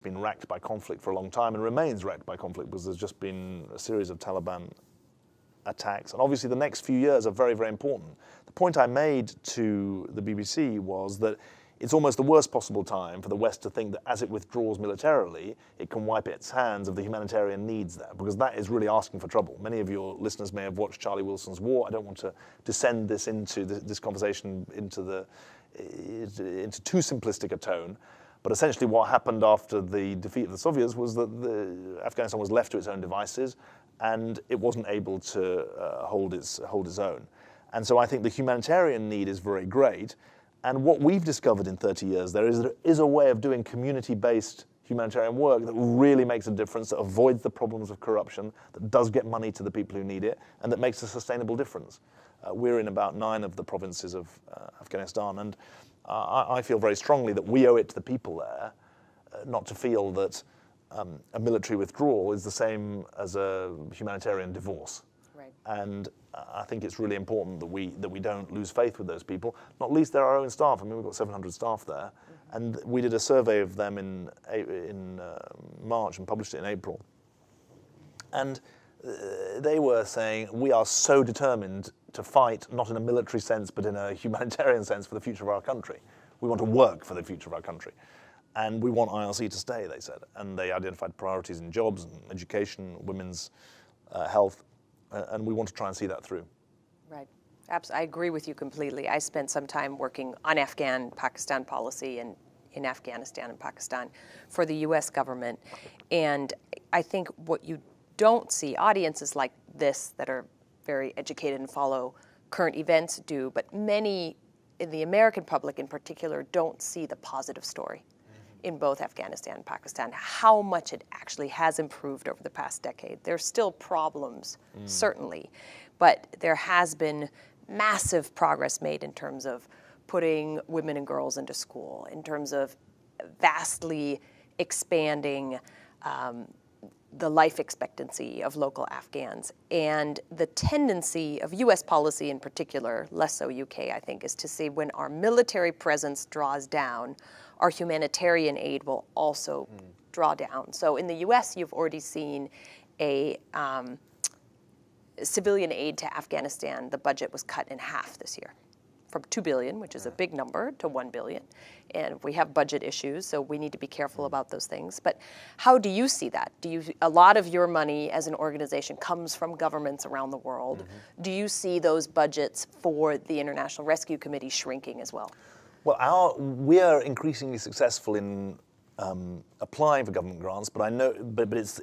been racked by conflict for a long time and remains racked by conflict because there's just been a series of Taliban attacks. And obviously the next few years are very, very important. The point I made to the BBC was that it's almost the worst possible time for the West to think that as it withdraws militarily, it can wipe its hands of the humanitarian needs there, because that is really asking for trouble. Many of your listeners may have watched Charlie Wilson's War. I don't want to descend this into this conversation into too simplistic a tone. But essentially what happened after the defeat of the Soviets was that Afghanistan was left to its own devices and it wasn't able to hold its own. And so I think the humanitarian need is very great. And what we've discovered in 30 years there is a way of doing community-based humanitarian work that really makes a difference, that avoids the problems of corruption, that does get money to the people who need it, and that makes a sustainable difference. We're in about 9 of the provinces of Afghanistan, and I feel very strongly that we owe it to the people there not to feel that a military withdrawal is the same as a humanitarian divorce. Right. And I think it's really important that we don't lose faith with those people, not least they're our own staff. I mean, we've got 700 staff there, and we did a survey of them in March and published it in April. And they were saying, we are so determined to fight, not in a military sense, but in a humanitarian sense for the future of our country. We want to work for the future of our country. And we want IRC to stay, they said. And they identified priorities in jobs and education, women's health, and we want to try and see that through. Right. I agree with you completely. I spent some time working on Afghan-Pakistan policy and in Afghanistan and Pakistan for the U.S. government. And I think what you don't see, audiences like this that are very educated and follow current events do, but many in the American public in particular don't see the positive story in both Afghanistan and Pakistan, how much it actually has improved over the past decade. There's still problems, certainly, but there has been massive progress made in terms of putting women and girls into school, in terms of vastly expanding the life expectancy of local Afghans. And the tendency of US policy in particular, less so UK, I think, is to say when our military presence draws down, our humanitarian aid will also draw down. So in the US, you've already seen a civilian aid to Afghanistan. The budget was cut in half this year, from $2 billion, which is a big number, to $1 billion. And we have budget issues, so we need to be careful about those things. But how do you see that? A lot of your money as an organization comes from governments around the world. Do you see those budgets for the International Rescue Committee shrinking as well? Well, we are increasingly successful in applying for government grants, but it is